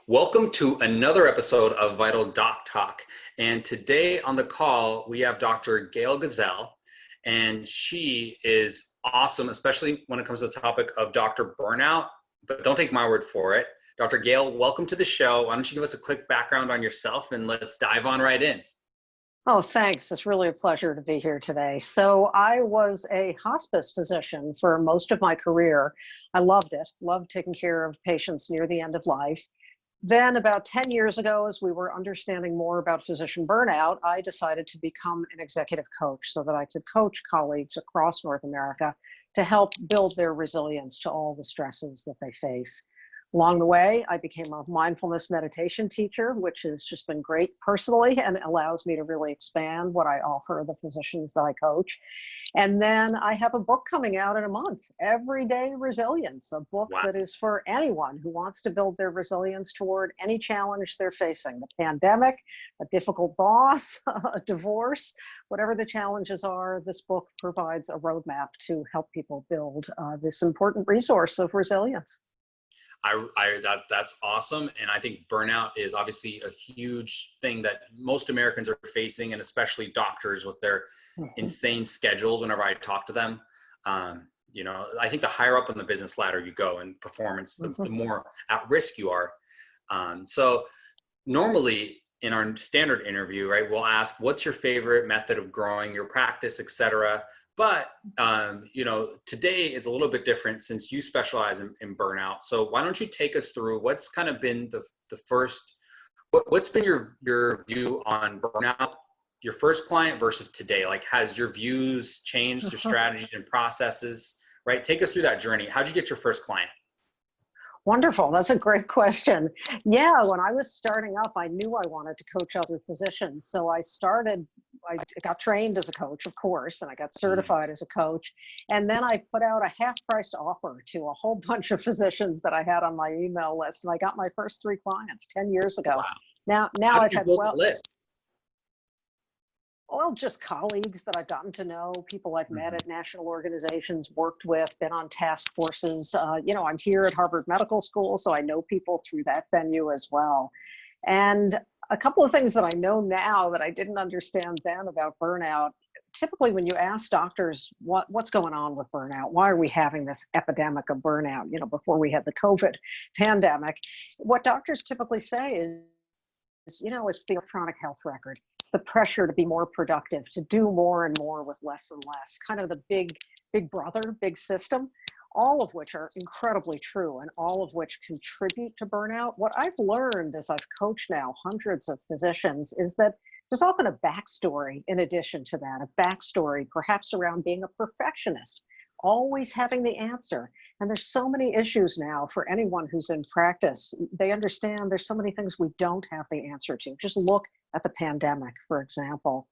Welcome to another episode of Vital DocTalk. And today on the call, we have Dr. Gail Gazelle, and she is awesome, especially when it comes to the topic of Dr. Burnout, but don't take my word for it. Dr. Gail, welcome to the show. Why don't you give us a quick background on yourself and let's dive on right in. Oh, thanks. It's really a pleasure to be here today. So I was a hospice physician for most of my career. I loved it, loved taking care of patients near the end of life. Then about 10 years ago, as we were understanding more about physician burnout, I decided to become an executive coach so that I could coach colleagues across North America to help build their resilience to all the stresses that they face. Along the way, I became a mindfulness meditation teacher, which has just been great personally and allows me to really expand what I offer the physicians that I coach. And then I have a book coming out in a month, Everyday Resilience, a book Wow. that is for anyone who wants to build their resilience toward any challenge they're facing, the pandemic, a difficult boss, a divorce, whatever the challenges are. This book provides a roadmap to help people build this important resource of resilience. That's awesome. And I think burnout is obviously a huge thing that most Americans are facing, and especially doctors with their insane schedules. Whenever I talk to them, I think the higher up on the business ladder you go in performance, the more at risk you are. So normally in our standard interview, right, we'll ask, what's your favorite method of growing your practice, et cetera. But, today is a little bit different since you specialize in burnout. So why don't you take us through what's kind of been the first, what's been your view on burnout, your first client versus today? Like, has your views changed, your strategies and processes, right? Take us through that journey. How'd you get your first client? Wonderful. That's a great question. Yeah, when I was starting up, I knew I wanted to coach other physicians. So I got trained as a coach, of course, and I got certified as a coach. And then I put out a half-price offer to a whole bunch of physicians that I had on my email list. And I got my first 3 clients 10 years ago. Wow. Now How did I've you had, build the list? well, just colleagues that I've gotten to know, people I've met at national organizations, worked with, been on task forces. I'm here at Harvard Medical School, so I know people through that venue as well. And a couple of things that I know now that I didn't understand then about burnout. Typically, when you ask doctors what's going on with burnout, why are we having this epidemic of burnout, before we had the COVID pandemic, what doctors typically say is, it's the electronic health record. It's the pressure to be more productive, to do more and more with less and less, kind of the big brother, big system, all of which are incredibly true and all of which contribute to burnout. What I've learned as I've coached now hundreds of physicians is that there's often a backstory in addition to that, a backstory perhaps around being a perfectionist, always having the answer. And there's so many issues now for anyone who's in practice. They understand there's so many things we don't have the answer to. Just look at the pandemic, for example.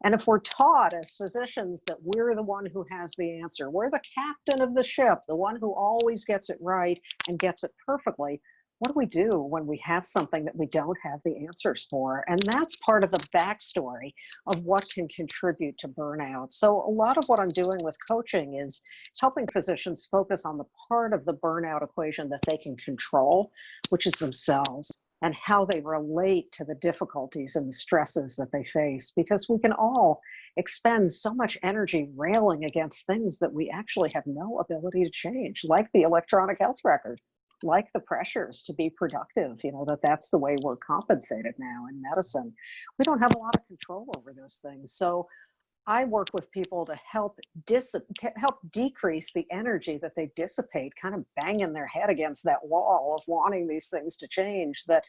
And if we're taught as physicians that we're the one who has the answer, we're the captain of the ship, the one who always gets it right and gets it perfectly, what do we do when we have something that we don't have the answers for? And that's part of the backstory of what can contribute to burnout. So a lot of what I'm doing with coaching is helping physicians focus on the part of the burnout equation that they can control, which is themselves, and how they relate to the difficulties and the stresses that they face. Because we can all expend so much energy railing against things that we actually have no ability to change, like the electronic health record, like the pressures to be productive, that's the way we're compensated now in medicine. We don't have a lot of control over those things. So I work with people to help decrease the energy that they dissipate, kind of banging their head against that wall of wanting these things to change that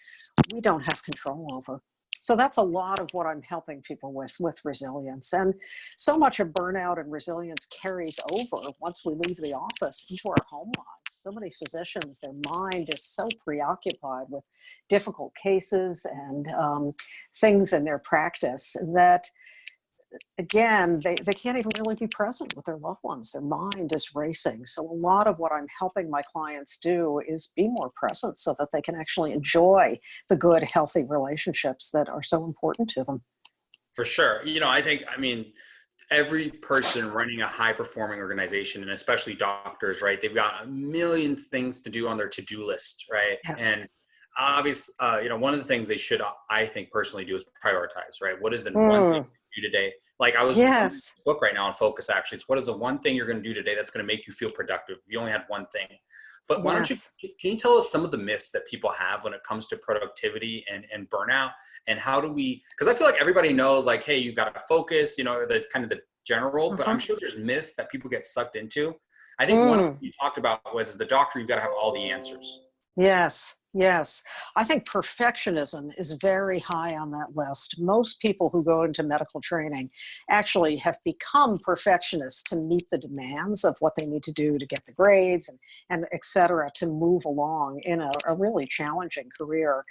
we don't have control over. So that's a lot of what I'm helping people with resilience. And so much of burnout and resilience carries over once we leave the office into our home lives. So many physicians, their mind is so preoccupied with difficult cases and things in their practice that, again, they can't even really be present with their loved ones. Their mind is racing. So a lot of what I'm helping my clients do is be more present so that they can actually enjoy the good, healthy relationships that are so important to them. For sure. Every person running a high performing organization, and especially doctors, right? They've got a million things to do on their to-do list, right? Yes. And obvious, one of the things they should, I think personally do is prioritize, right? What is the one thing you do today? Like I was reading this book right now on focus, actually. It's what is the one thing you're going to do today that's going to make you feel productive? You only had one thing. But why don't you, can you tell us some of the myths that people have when it comes to productivity and burnout, and how do we, because I feel like everybody knows like, hey, you've got to focus, the kind of the general, but I'm sure there's myths that people get sucked into. I think one of them you talked about was, as the doctor, you've got to have all the answers. Yes, yes. I think perfectionism is very high on that list. Most people who go into medical training actually have become perfectionists to meet the demands of what they need to do to get the grades and et cetera, to move along in a really challenging career.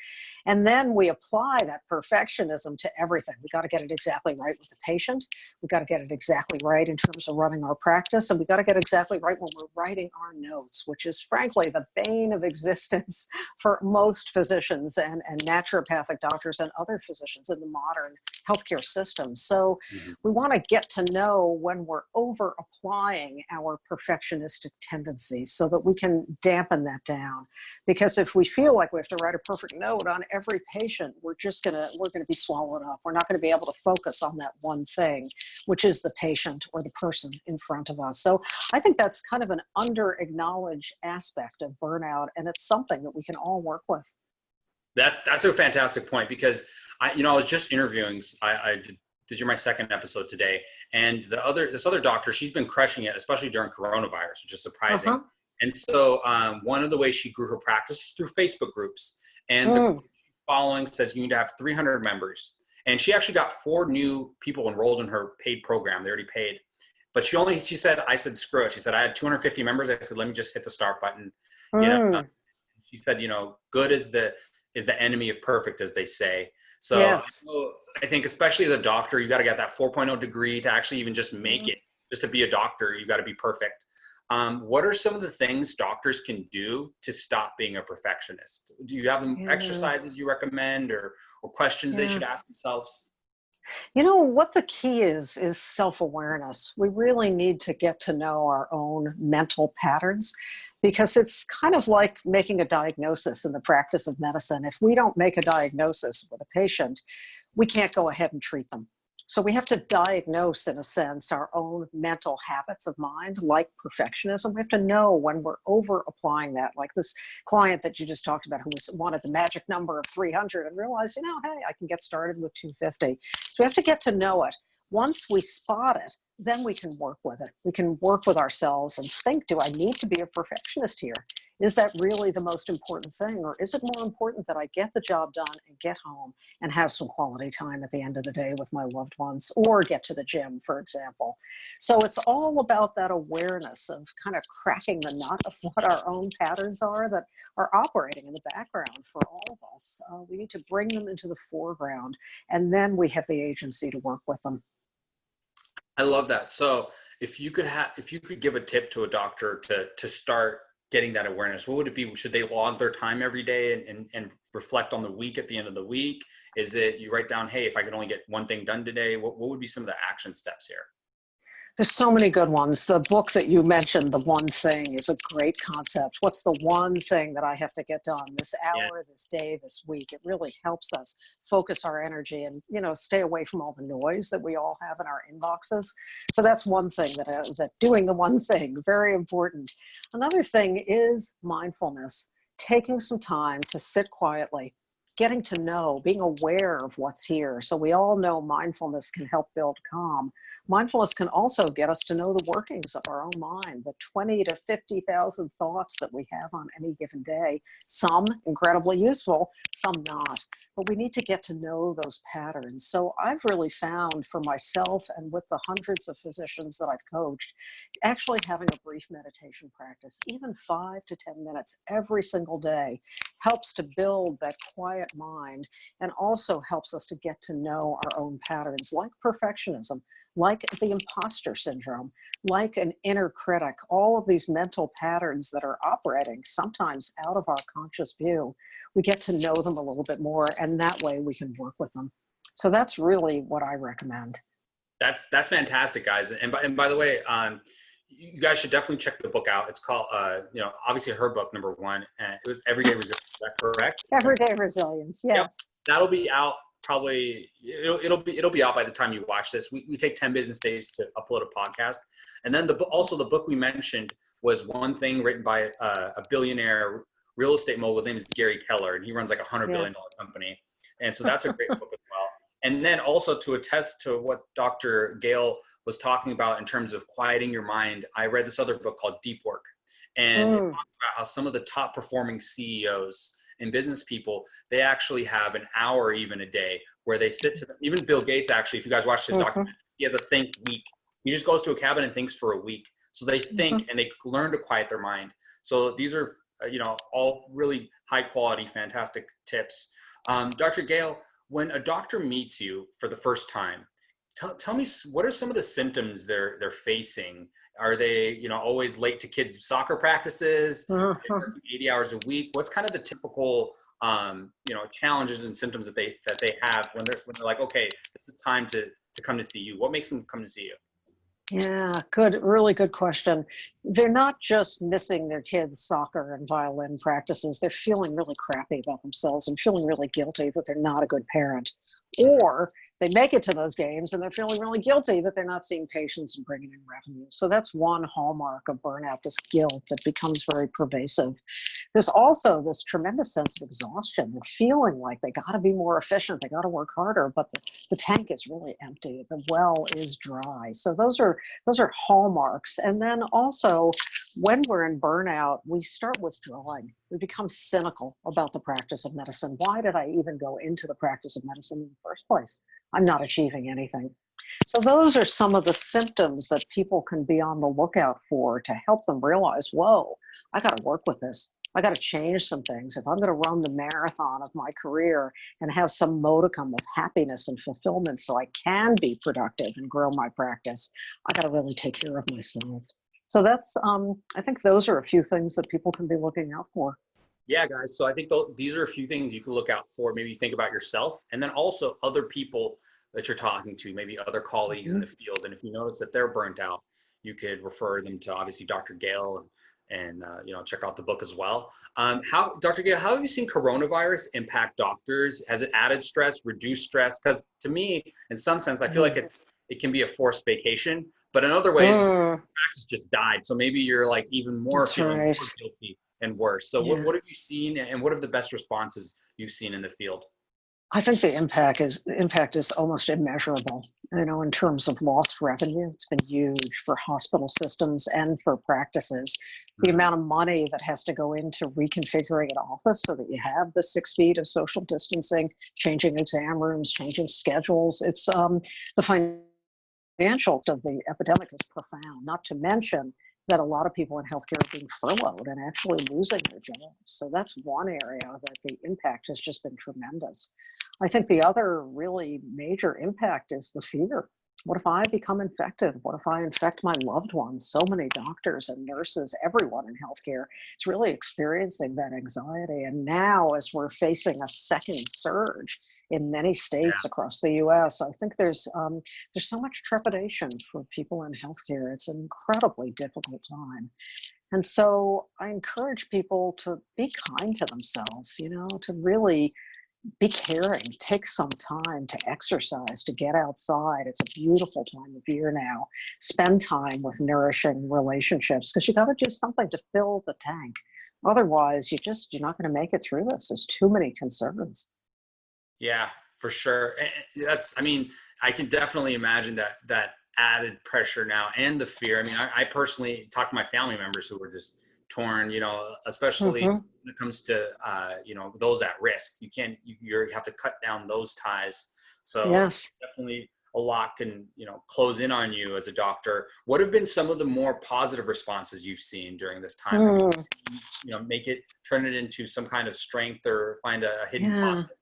And then we apply that perfectionism to everything. We got to get it exactly right with the patient. We got to get it exactly right in terms of running our practice. And we got to get exactly right when we're writing our notes, which is frankly the bane of existence for most physicians and naturopathic doctors and other physicians in the modern healthcare system. So we want to get to know when we're over applying our perfectionistic tendencies so that we can dampen that down. Because if we feel like we have to write a perfect note on every patient, we're going to be swallowed up. We're not going to be able to focus on that one thing, which is the patient or the person in front of us. So I think that's kind of an under-acknowledged aspect of burnout, and it's something that we can all work with. That's a fantastic point, because I was just interviewing, I did my second episode today, and this other doctor, she's been crushing it, especially during coronavirus, which is surprising. And so one of the ways she grew her practice is through Facebook groups, and the following says you need to have 300 members. And she actually got 4 new people enrolled in her paid program. They already paid. But she said, I said, screw it. She said, I had 250 members. I said, let me just hit the start button. She said, good is the enemy of perfect, as they say. So yes. I think especially as a doctor, you got to get that 4.0 degree to actually even just make it. Just to be a doctor, you got to be perfect. What are some of the things doctors can do to stop being a perfectionist? Do you have them exercises you recommend, or questions they should ask themselves? What the key is self-awareness. We really need to get to know our own mental patterns, because it's kind of like making a diagnosis in the practice of medicine. If we don't make a diagnosis with a patient, we can't go ahead and treat them. So we have to diagnose, in a sense, our own mental habits of mind, like perfectionism. We have to know when we're over applying that, like this client that you just talked about who wanted the magic number of 300 and realized, hey, I can get started with 250. So we have to get to know it. Once we spot it, then we can work with it. We can work with ourselves and think, do I need to be a perfectionist here? Is that really the most important thing? Or is it more important that I get the job done and get home and have some quality time at the end of the day with my loved ones, or get to the gym, for example? So it's all about that awareness of kind of cracking the nut of what our own patterns are that are operating in the background for all of us. We need to bring them into the foreground, and then we have the agency to work with them. I love that. So if you could give a tip to a doctor to start getting that awareness, what would it be? Should they log their time every day and reflect on the week at the end of the week? Is it you write down, hey, if I could only get one thing done today, what would be some of the action steps here? There's so many good ones. The book that you mentioned, The One Thing, is a great concept. What's the one thing that I have to get done this hour, this day, this week? It really helps us focus our energy and, stay away from all the noise that we all have in our inboxes. So that's one thing that doing the one thing, very important. Another thing is mindfulness, taking some time to sit quietly, getting to know, being aware of what's here. So we all know mindfulness can help build calm. Mindfulness can also get us to know the workings of our own mind, the 20 to 50,000 thoughts that we have on any given day, some incredibly useful, some not. But we need to get to know those patterns. So I've really found for myself and with the hundreds of physicians that I've coached, actually having a brief meditation practice, even 5 to 10 minutes every single day, helps to build that quiet mind, and also helps us to get to know our own patterns, like perfectionism, like the imposter syndrome, like an inner critic, all of these mental patterns that are operating sometimes out of our conscious view. We get to know them a little bit more, and that way we can work with them. So that's really what I recommend. That's fantastic, guys. And by the way, you guys should definitely check the book out. It's called, obviously her book, number one, and it was Everyday Resilience. Is that correct? Everyday Resilience. Yep. Yes. That'll be out probably, it'll be out by the time you watch this. We take 10 business days to upload a podcast. And then also the book we mentioned was One Thing, written by a billionaire real estate mogul. His name is Gary Keller, and he runs like $100 billion company. And so that's a great book as well. And then also, to attest to what Dr. Gail was talking about in terms of quieting your mind, I read this other book called Deep Work. And it talks about how some of the top performing CEOs and business people, they actually have an hour even a day where they sit to them. Even Bill Gates, actually, if you guys watch his documentary, he has a think week. He just goes to a cabin and thinks for a week. So they think and they learn to quiet their mind. So these are, all really high quality, fantastic tips. Dr. Gail, when a doctor meets you for the first time, tell me, what are some of the symptoms they're facing? Are they, always late to kids' soccer practices, 80 hours a week? What's kind of the typical, challenges and symptoms that they have when they're like, okay, this is time to come to see you? What makes them come to see you? Yeah, really good question. They're not just missing their kids' soccer and violin practices. They're feeling really crappy about themselves and feeling really guilty that they're not a good parent. Or they make it to those games and they're feeling really guilty that they're not seeing patients and bringing in revenue. So that's one hallmark of burnout, this guilt that becomes very pervasive. There's also this tremendous sense of exhaustion and feeling like they got to be more efficient, they got to work harder, but the tank is really empty, the well is dry. So those are hallmarks. And then also, when we're in burnout, we start withdrawing. We become cynical about the practice of medicine. Why did I even go into the practice of medicine in the first place? I'm not achieving anything. So those are some of the symptoms that people can be on the lookout for to help them realize, whoa, I got to work with this. I got to change some things. If I'm going to run the marathon of my career and have some modicum of happiness and fulfillment so I can be productive and grow my practice, I got to really take care of myself. So that's, I think those are a few things that people can be looking out for. Yeah, guys. So I think these are a few things you can look out for. Maybe think about yourself, and then also other people that you're talking to, maybe other colleagues in the field. And if you notice that they're burnt out, you could refer them to obviously Dr. Gail and check out the book as well. Dr. Gail, how have you seen coronavirus impact doctors? Has it added stress, reduced stress? Because to me, in some sense, I feel like it can be a forced vacation, but in other ways, practice just died. So maybe you're like even more feeling more guilty and worse. So what have you seen, and what are the best responses you've seen in the field? I think the impact is almost immeasurable. In terms of lost revenue, it's been huge for hospital systems and for practices. The amount of money that has to go into reconfiguring an office so that you have the 6 feet of social distancing, changing exam rooms, changing schedules. It's the financial of the epidemic is profound, not to mention that a lot of people in healthcare are being furloughed and actually losing their jobs. So that's one area that the impact has just been tremendous. I think the other really major impact is the fear. What if I become infected? What if I infect my loved ones? So many doctors and nurses, everyone in healthcare is really experiencing that anxiety. And now, as we're facing a second surge in many states across the US, I think there's so much trepidation for people in healthcare. It's an incredibly difficult time. And so I encourage people to be kind to themselves, to really be caring, take some time to exercise, to get outside. It's a beautiful time of year now. Spend time with nourishing relationships, because you got to do something to fill the tank. Otherwise, you're not going to make it through this. There's too many concerns. Yeah, for sure. I can definitely imagine that added pressure now and the fear. I personally talk to my family members who were just torn, especially when it comes to, those at risk. You have to cut down those ties. So definitely a lot can, close in on you as a doctor. What have been some of the more positive responses you've seen during this time? Turn it into some kind of strength or find a hidden pocket?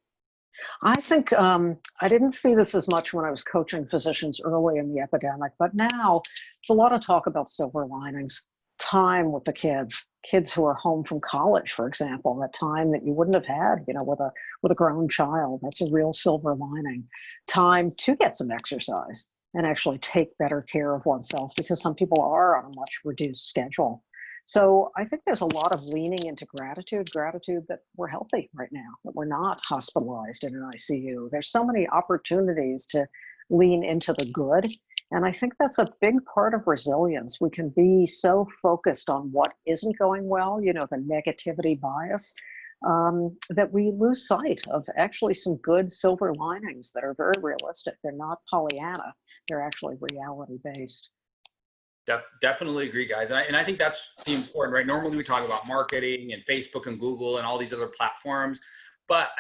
I think I didn't see this as much when I was coaching physicians early in the epidemic, but now it's a lot of talk about silver linings. Time with the kids who are home from college, for example, that time that you wouldn't have had, with a grown child. That's a real silver lining. Time to get some exercise. and actually take better care of oneself, because some people are on a much reduced schedule. So I think there's a lot of leaning into gratitude that we're healthy right now, that we're not hospitalized in an ICU. There's so many opportunities to lean into the good. And I think that's a big part of resilience. We can be so focused on what isn't going well, you know, the negativity bias, that we lose sight of actually some good silver linings that are very realistic. They're not Pollyanna, they're actually reality based. Definitely agree, guys. And I think that's the important, right? Normally we talk about marketing and Facebook and Google and all these other platforms. But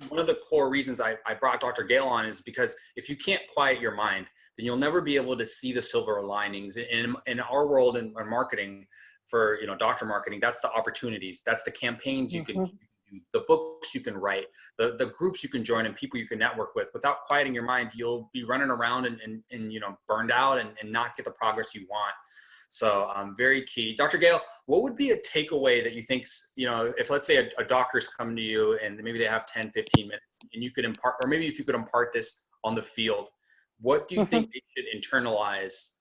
one of the core reasons I brought Dr. Gail on is because if you can't quiet your mind, then you'll never be able to see the silver linings. In our world in marketing, for doctor marketing, that's the opportunities, that's the campaigns you can do, the books you can write, the groups you can join, and people you can network with. Without quieting your mind, you'll be running around and burned out and not get the progress you want. So very key. Dr. Gail, what would be a takeaway that you think, if let's say a doctor's coming to you and maybe they have 10, 15 minutes and you could impart, or maybe if you could impart this on the field, what do you think they should internalize?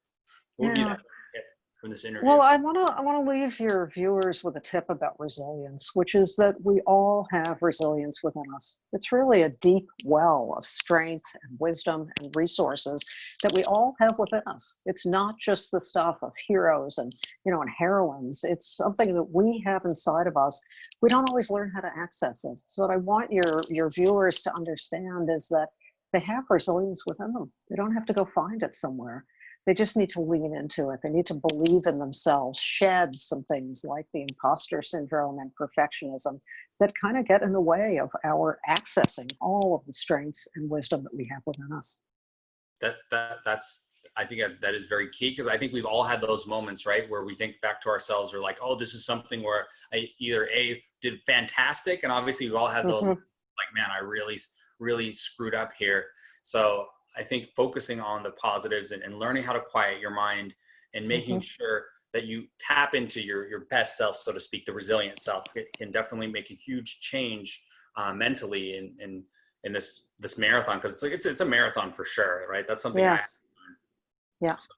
What would be that tip from this interview? Well, I want to leave your viewers with a tip about resilience, which is that we all have resilience within us. It's really a deep well of strength and wisdom and resources that we all have within us. It's not just the stuff of heroes and heroines. It's something that we have inside of us. We don't always learn how to access it. So what I want your viewers to understand is that they have resilience within them. They don't have to go find it somewhere. They just need to lean into it. They need to believe in themselves, shed some things like the imposter syndrome and perfectionism that kind of get in the way of our accessing all of the strengths and wisdom that we have within us. I think that is very key, because I think we've all had those moments, right, where we think back to ourselves, we're like, oh, this is something where I either did fantastic, and obviously we've all had those like, man, I really screwed up here. So I think focusing on the positives and learning how to quiet your mind and making sure that you tap into your best self, so to speak, the resilient self, it can definitely make a huge change mentally in this marathon, because it's a marathon for sure, right? That's something. Yes. Yeah. So,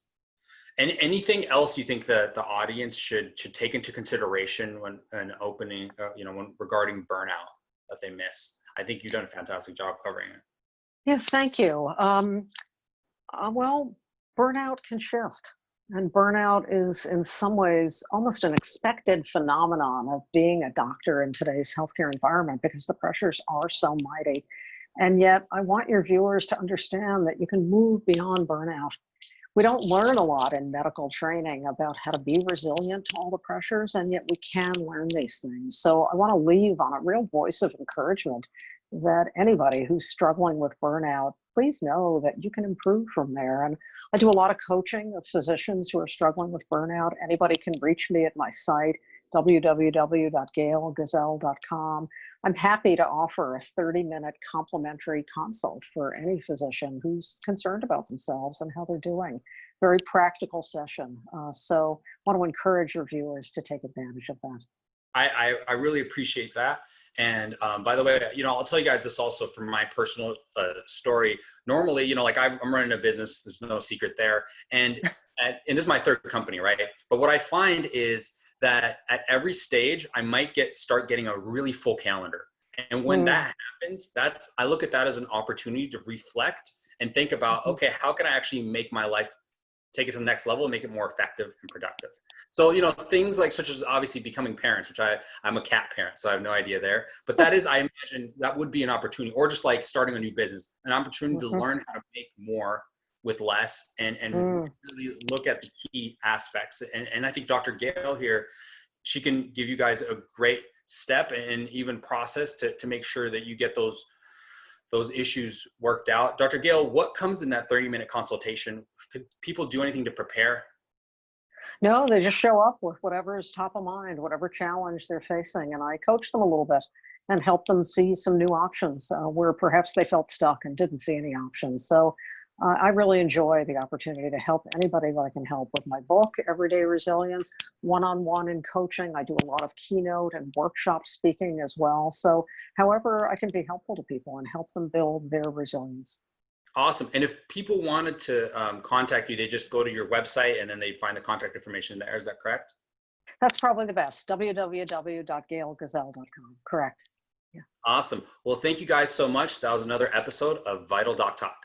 and anything else you think that the audience should take into consideration when opening, when regarding burnout that they miss? I think you've done a fantastic job covering it. Yes, thank you. Well, burnout can shift. And burnout is in some ways almost an expected phenomenon of being a doctor in today's healthcare environment, because the pressures are so mighty. And yet I want your viewers to understand that you can move beyond burnout. We don't learn a lot in medical training about how to be resilient to all the pressures, and yet we can learn these things. So I want to leave on a real voice of encouragement that anybody who's struggling with burnout, please know that you can improve from there. And I do a lot of coaching of physicians who are struggling with burnout. Anybody can reach me at my site, www.gailgazelle.com. I'm happy to offer a 30-minute complimentary consult for any physician who's concerned about themselves and how they're doing. Very practical session. So I want to encourage your viewers to take advantage of that. I really appreciate that. And by the way, I'll tell you guys this also from my personal story. Normally, like I'm running a business. There's no secret there. And this is my third company, right? But what I find is that at every stage, I might start getting a really full calendar. And when that happens, I look at that as an opportunity to reflect and think about, okay, how can I actually make my life, take it to the next level and make it more effective and productive? So, things like such as obviously becoming parents, which I'm a cat parent, so I have no idea there. But that is, I imagine that would be an opportunity, or just like starting a new business, an opportunity to learn how to make more with less and really look at the key aspects. And I think Dr. Gail here, she can give you guys a great step and even process to make sure that you get those issues worked out. Dr. Gail, what comes in that 30-minute consultation? Could people do anything to prepare? No, they just show up with whatever is top of mind, whatever challenge they're facing. And I coach them a little bit and help them see some new options where perhaps they felt stuck and didn't see any options. So I really enjoy the opportunity to help anybody that I can help with my book, Everyday Resilience, one-on-one in coaching. I do a lot of keynote and workshop speaking as well. So however I can be helpful to people and help them build their resilience. Awesome. And if people wanted to contact you, they just go to your website and then they find the contact information there. Is that correct? That's probably the best. www.gailgazelle.com. Correct. Yeah. Awesome. Well, thank you guys so much. That was another episode of Vital Doc Talk.